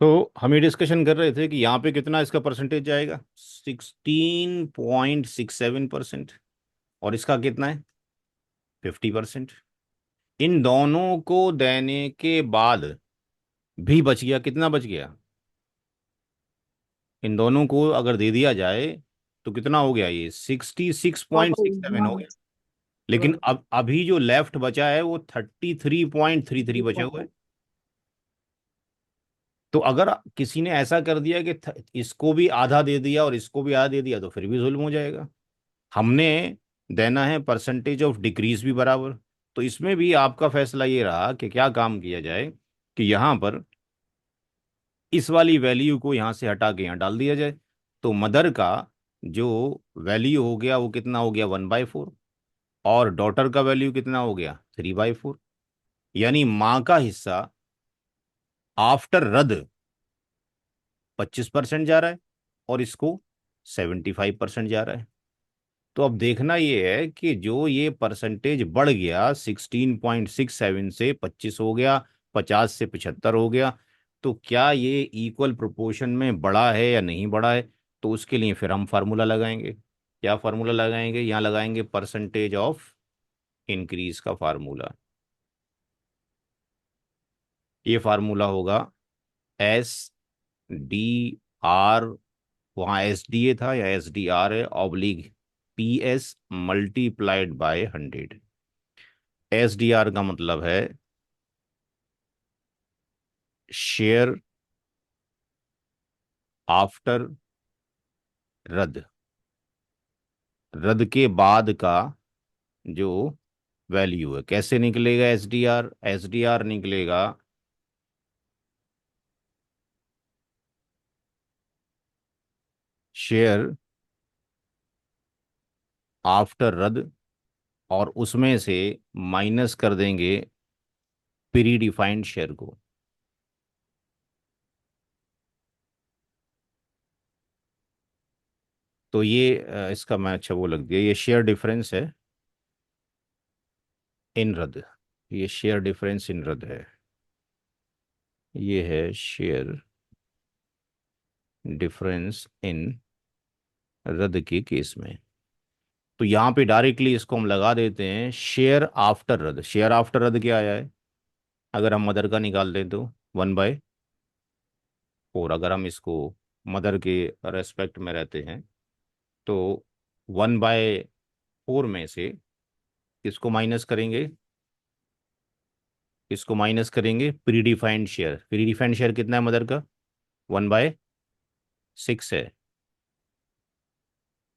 तो हम ये डिस्कशन कर रहे थे कि यहाँ पे कितना इसका परसेंटेज जाएगा? 16.67%। और इसका कितना है? 50%। इन दोनों को देने के बाद भी बच गया, कितना बच गया? इन दोनों को अगर दे दिया जाए तो कितना हो गया? ये 66.67 हो गया। लेकिन अब अभी जो लेफ्ट बचा है वो 33.33 बचा हुआ है। तो अगर किसी ने ऐसा कर दिया कि इसको भी आधा दे दिया और इसको भी आधा दे दिया तो फिर भी जुल्म हो जाएगा। हमने देना है परसेंटेज ऑफ डिक्रीज भी बराबर। तो इसमें भी आपका फैसला ये रहा कि क्या काम किया जाए कि यहाँ पर इस वाली वैल्यू को यहाँ से हटा के यहाँ डाल दिया जाए। तो मदर का जो वैल्यू हो गया वो कितना हो गया? 1/4। और डॉटर का वैल्यू कितना हो गया? 3/4। यानी माँ का हिस्सा आफ्टर रद्द 25% जा रहा है और इसको 75% जा रहा है। तो अब देखना ये है कि जो ये परसेंटेज बढ़ गया 16.67 से 25 हो गया, 50 से 75 हो गया, तो क्या ये इक्वल प्रोपोर्शन में बढ़ा है या नहीं बढ़ा है? तो उसके लिए फिर हम फार्मूला लगाएंगे। क्या फार्मूला लगाएंगे? यहाँ लगाएंगे परसेंटेज ऑफ इंक्रीज का फार्मूला। ये फार्मूला होगा SDR, वहाँ SDA था या SDR है, oblique PS multiplied by 100। SDR का मतलब है शेयर आफ्टर रद्द, रद्द के बाद का जो वैल्यू है। कैसे निकलेगा SDR? SDR निकलेगा शेयर आफ्टर रद्द, और उसमें से माइनस कर देंगे प्री डिफाइंड शेयर को। तो ये इसका मैं अच्छा वो लग दिया, ये शेयर डिफरेंस है इन रद्द। ये शेयर डिफरेंस इन रद्द है। ये है शेयर डिफरेंस इन रद्द के केस में। तो यहाँ पे डायरेक्टली इसको हम लगा देते हैं शेयर आफ्टर रद्द। शेयर आफ्टर रद्द क्या आया है, अगर हम मदर का निकाल दें तो 1/4। अगर हम इसको मदर के रेस्पेक्ट में रहते हैं तो 1/4 में से इसको माइनस करेंगे, इसको माइनस करेंगे प्रीडिफाइंड शेयर। प्रीडिफाइंड शेयर कितना है मदर का, 1/6 है,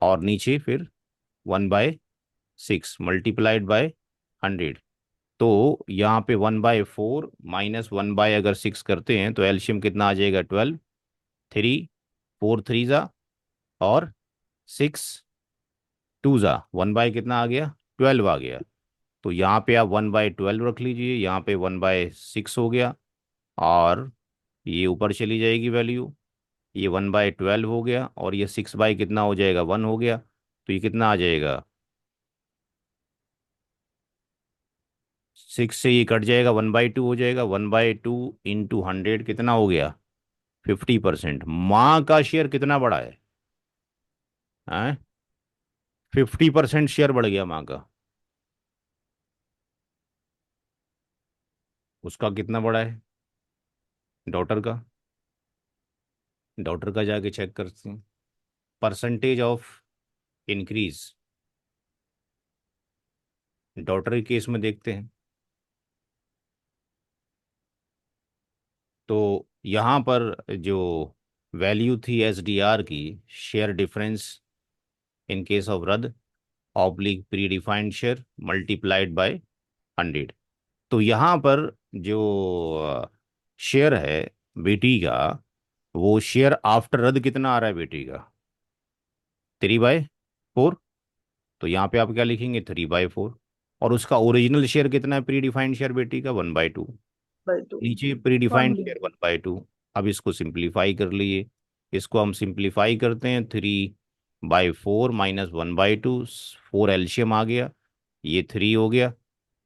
और नीचे फिर 1/6 मल्टीप्लाइड बाय 100। तो यहाँ पे 1/4 माइनस 1/6 करते हैं तो एलसीएम कितना आ जाएगा, 12। 3 4 3 और 6 2 1/कितना आ गया, 12 आ गया। तो यहाँ पे आप 1/12 रख लीजिए, यहाँ पे 1/6 हो गया, और ये ऊपर चली जाएगी वैल्यू। ये 1/12 हो गया, और ये 6 कितना हो जाएगा, 1 हो गया। तो ये कितना आ जाएगा, 6 से ये कट जाएगा, 1/2 हो जाएगा। 1/2 इंटू 100 कितना हो गया, 50%। माँ का शेयर कितना बड़ा है 50% शेयर बढ़ गया माँ का। उसका कितना बड़ा है, डॉटर का। डॉटर का जाके चेक करते हैं, परसेंटेज ऑफ इंक्रीज डॉटर के केस में देखते हैं। तो यहाँ पर जो वैल्यू थी एसडीआर की, share difference in case of रद्द oblique predefined share multiplied by 100। तो यहाँ पर जो शेयर है बेटी का, वो शेयर आफ्टर रद्द कितना आ रहा है बेटी का, 3/4। तो यहाँ पे आप क्या लिखेंगे, 3/4। और उसका ओरिजिनल शेयर कितना है प्री डिफाइंड शेयर बेटी का, 1/2। बाय 2। नीचे प्री डिफाइंड शेयर 1/2। अब इसको सिंप्लीफाई कर लिए, इसको हम सिंप्लीफाई करते हैं, 3/4 माइनस 1/2, 4 एलशियम आ गया, ये 3 हो गया,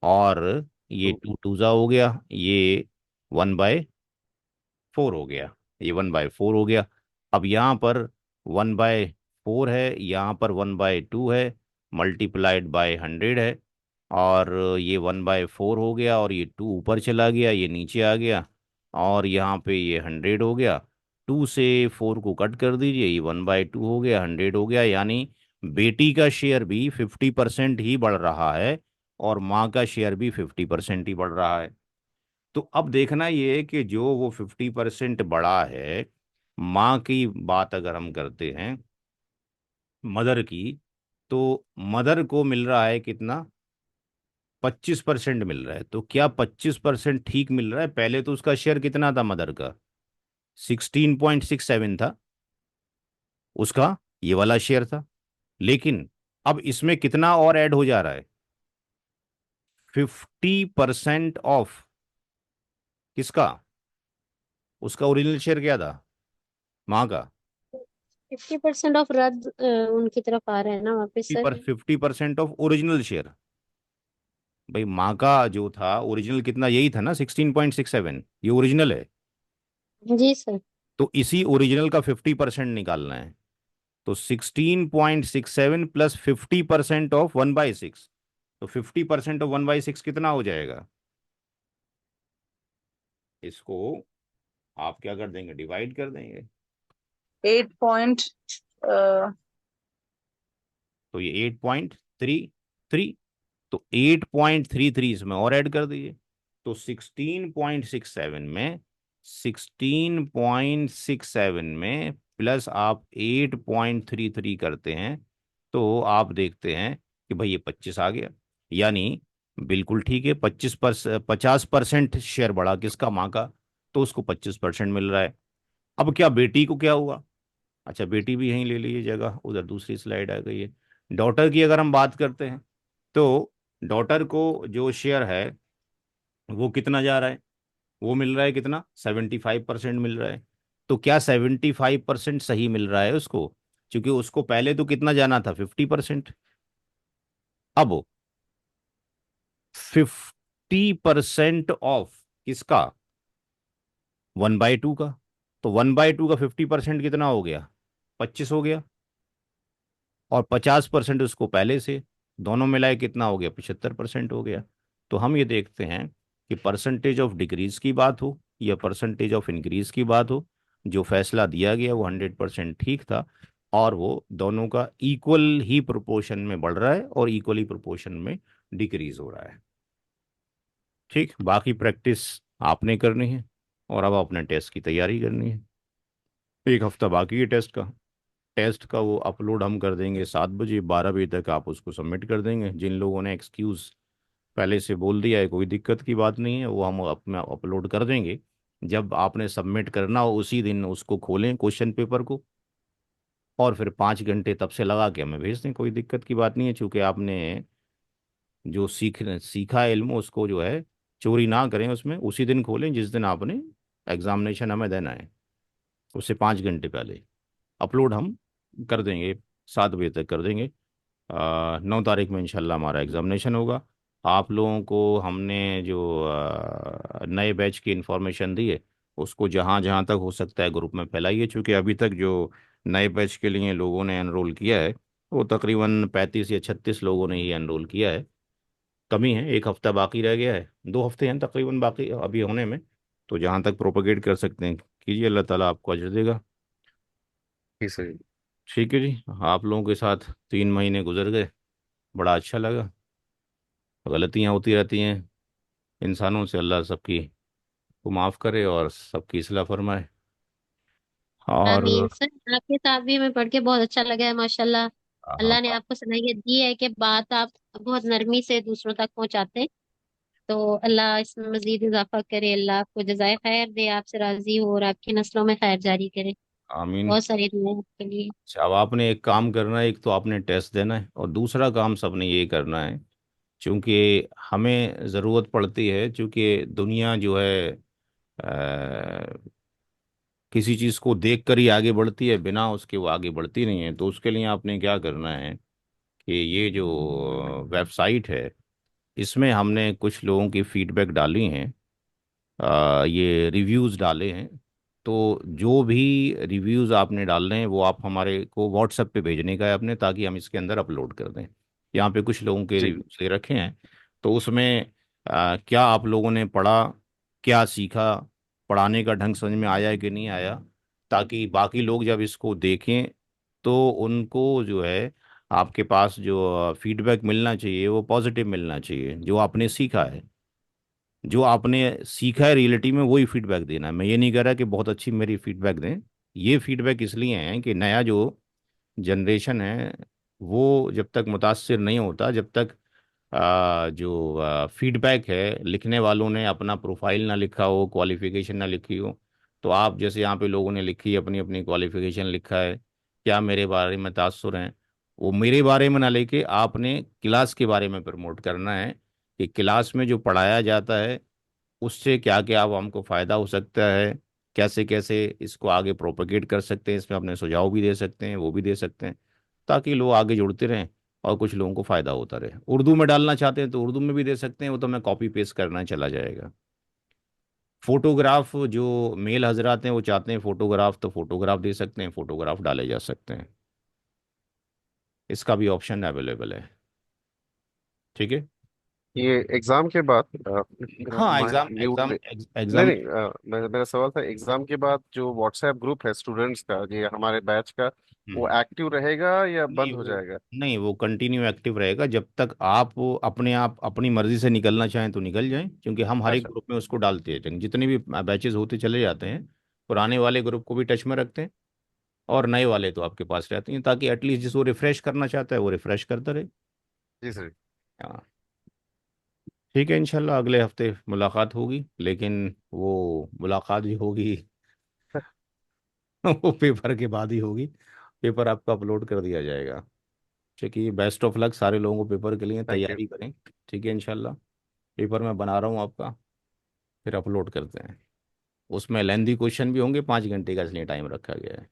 और ये 2 2 हो गया, ये 1/4 हो गया, ये 1/4 हो गया। अब यहाँ पर 1/4 है, यहाँ पर 1/2 है, मल्टीप्लाइड बाय 100 है, और ये 1/4 हो गया, और ये 2 ऊपर चला गया, ये नीचे आ गया, और यहाँ पे ये 100 हो गया। 2 से 4 को कट कर दीजिए, ये 1/2 हो गया, 100 हो गया। यानी बेटी का शेयर भी 50% ही बढ़ रहा है, और माँ का शेयर भी 50% ही बढ़ रहा है। तो अब देखना ये है कि जो वो 50% बढ़ा है, माँ की बात अगर हम करते हैं, मदर की, तो मदर को मिल रहा है कितना, 25% मिल रहा है। तो क्या 25% ठीक मिल रहा है? पहले तो उसका शेयर कितना था मदर का, 16.67 था उसका, ये वाला शेयर था। लेकिन अब इसमें कितना और ऐड हो जा रहा है, 50% ऑफ किसका, उसका ओरिजिनल शेयर क्या था, माँ का। 50% ऑफ रद्द उनकी तरफ आ रहा है ना वापस सर। 50% of original share. भाई माँ का जो था ओरिजिनल कितना, यही था ना 16.67, ये ओरिजिनल है। जी सर। तो इसी ओरिजिनल का 50% निकालना है। तो 16.67 प्लस 50% ऑफ 1/6, तो 50% ऑफ 1/6 कितना हो जाएगा, इसको आप क्या कर देंगे, डिवाइड कर देंगे। 8 तो ये 8.33, तो 8.33 इसमें और ऐड कर दीजिए। तो 16.67 में प्लस आप 8.33 करते हैं, तो आप देखते हैं कि भाई ये 25 आ गया। यानी बिल्कुल ठीक है, 50% शेयर बढ़ा किसका, माँ का, तो उसको 25% मिल रहा है। अब क्या बेटी को क्या हुआ, अच्छा बेटी भी यहीं ले लीजिए जगह, उधर दूसरी स्लाइड आ गई है। डॉटर की अगर हम बात करते हैं, तो डॉटर को जो शेयर है वो कितना जा रहा है, वो मिल रहा है कितना, 75% मिल रहा है। तो क्या 75% सही मिल रहा है उसको, क्योंकि उसको पहले तो कितना जाना था, 50%। अब 50% ऑफ किसका, 1/2 का, तो 1/2 का 50% कितना हो गया, 25 हो गया, और 50% उसको पहले से, दोनों मिलाए कितना हो गया, 75% हो गया। तो हम ये देखते हैं कि परसेंटेज ऑफ डिक्रीज की बात हो या परसेंटेज ऑफ इंक्रीज की बात हो, जो फैसला दिया गया वो 100% ठीक था, और वो दोनों का इक्वल ही प्रोपोर्शन में बढ़ रहा है और इक्वली प्रोपोर्शन में डिक्रीज हो रहा है। ठीक, बाकी प्रैक्टिस आपने करनी है, और अब अपने टेस्ट की तैयारी करनी है। एक हफ्ता बाकी है टेस्ट का। टेस्ट का वो अपलोड हम कर देंगे 7 बजे, 12 बजे तक आप उसको सबमिट कर देंगे। जिन लोगों ने एक्सक्यूज़ पहले से बोल दिया है, कोई दिक्कत की बात नहीं है, वो हम अपना अपलोड कर देंगे। जब आपने सबमिट करना हो उसी दिन उसको खोलें क्वेश्चन पेपर को, और फिर 5 घंटे तब से लगा के हमें भेज दें, कोई दिक्कत की बात नहीं है। चूँकि आपने जो सीखा है इल्म, उसको जो है चोरी ना करें, उसमें उसी दिन खोलें जिस दिन आपने एग्जामिनेशन हमें देना है, उससे 5 घंटे पहले अपलोड हम कर देंगे। 7 बजे तक कर देंगे। 9 तारीख में इंशाल्लाह हमारा एग्ज़ामिनेशन होगा। आप लोगों को हमने जो नए बैच की इंफॉर्मेशन दी है, उसको जहाँ जहाँ तक हो सकता है ग्रुप में फैलाइए, क्योंकि अभी तक जो नए बैच के लिए लोगों ने एनरोल किया है वो तकरीबन 35 या 36 लोगों ने ही एनरोल किया है। कमी है, एक हफ्ता बाकी रह गया है, 2 हफ्ते हैं तकरीबन बाकी अभी होने में। तो जहाँ तक प्रोपोगेट कर सकते हैं कीजिए, अल्लाह ताला आपको अजर देगा। जी सर। ठीक है जी, आप लोगों के साथ 3 महीने गुजर गए, बड़ा अच्छा लगा। गलतियाँ होती रहती हैं इंसानों से, अल्लाह सबकी को माफ़ करे और सबकी इस्लाह फरमाए। आमीन और सर, आपके साथ भी हमें पढ़ के बहुत अच्छा लगा है माशाल्लाह। हाँ, अल्लाह ने आपको सलाहियत दी है कि बात आप बहुत नरमी से दूसरों तक पहुंचाते हैं। तो अल्लाह इसमें मजीद इजाफा करे, अल्लाह आपको जज़ाए खैर दे, आपसे राजी हो और आपकी नस्लों में खैर जारी करे। आमीन। बहुत सारी दुआएं आपके लिए। अच्छा, अब आपने एक काम करना है, एक तो आपने टेस्ट देना है, और दूसरा काम सबने ये करना है, क्योंकि हमें ज़रूरत पड़ती है, क्योंकि दुनिया जो है किसी चीज़ को देख कर ही आगे बढ़ती है, बिना उसके वो आगे बढ़ती नहीं है। तो उसके लिए आपने क्या करना है कि ये जो वेबसाइट है, इसमें हमने कुछ लोगों की फीडबैक डाली हैं, ये रिव्यूज़ डाले हैं। तो जो भी रिव्यूज़ आपने डालने हैं वो आप हमारे को व्हाट्सएप पे भेजने का है अपने, ताकि हम इसके अंदर अपलोड कर दें। यहाँ पे कुछ लोगों के जी रिव्यूज़ दे रखे हैं, तो उसमें क्या आप लोगों ने पढ़ा, क्या सीखा, पढ़ाने का ढंग समझ में आया कि नहीं आया, ताकि बाकी लोग जब इसको देखें तो उनको जो है आपके पास जो फीडबैक मिलना चाहिए वो पॉजिटिव मिलना चाहिए। जो आपने सीखा है, जो आपने सीखा है रियलिटी में, वही फीडबैक देना है। मैं ये नहीं कह रहा कि बहुत अच्छी मेरी फीडबैक दें। ये फीडबैक इसलिए है कि नया जो जनरेशन है वो जब तक मुतासिर नहीं होता, जब तक जो फीडबैक है लिखने वालों ने अपना प्रोफाइल ना लिखा हो, क्वालिफिकेशन ना लिखी हो। तो आप जैसे यहाँ पे लोगों ने लिखी, अपनी अपनी क्वालिफिकेशन लिखा है, क्या मेरे बारे में तासुर हैं, वो मेरे बारे में ना लेके आपने क्लास के बारे में प्रमोट करना है, कि क्लास में जो पढ़ाया जाता है उससे क्या क्या अब हमको फ़ायदा हो सकता है, कैसे कैसे इसको आगे प्रोपेगेट कर सकते हैं, इसमें अपने सुझाव भी दे सकते हैं, वो भी दे सकते हैं, ताकि लोग आगे जुड़ते रहें और कुछ लोगों को फ़ायदा होता रहे। उर्दू में डालना चाहते हैं तो उर्दू में भी दे सकते हैं, वो तो मैं कॉपी पेस्ट करना चला जाएगा। फोटोग्राफ जो मेल हजरात हैं वो चाहते हैं फोटोग्राफ, तो फोटोग्राफ दे सकते हैं, फोटोग्राफ डाले जा सकते हैं, इसका भी ऑप्शन अवेलेबल है। ठीक है। ये एग्जाम के बाद हाँ, एग्ज़ाम म्यूट एग्ज़ाम में। नहीं एग्ज़ाम नहीं, मेरा सवाल था एग्जाम के बाद जो व्हाट्सएप ग्रुप है स्टूडेंट्स का, ये हमारे बैच का, वो एक्टिव रहेगा या नहीं बंद हो वो जाएगा? नहीं वो कंटिन्यू एक्टिव रहेगा जब तक आप अपने आप अपनी मर्जी से निकलना चाहें तो निकल जाएं, क्योंकि हम हर एक अच्छा। ग्रुप में उसको डालते हैं, जितने भी बैचेस होते चले जाते हैं। पुराने वाले ग्रुप को भी टच में रखते हैं, और नए वाले तो आपके पास रहते हैं, ताकि एटलीस्ट जिसको रिफ्रेश करना चाहता है वो रिफ्रेश करता रहे। जी सर। हाँ, ठीक है, इंशाल्लाह अगले हफ्ते मुलाकात होगी, लेकिन वो मुलाकात भी होगी वो पेपर के बाद ही होगी। पेपर आपका अपलोड कर दिया जाएगा। चलिए, बेस्ट ऑफ लक सारे लोगों को पेपर के लिए, थैंक यू। तैयारी करें। ठीक है, इंशाल्लाह पेपर मैं बना रहा हूँ आपका, फिर अपलोड करते हैं। उसमें लेंदी क्वेश्चन भी होंगे, 5 घंटे का इसलिए टाइम रखा गया है।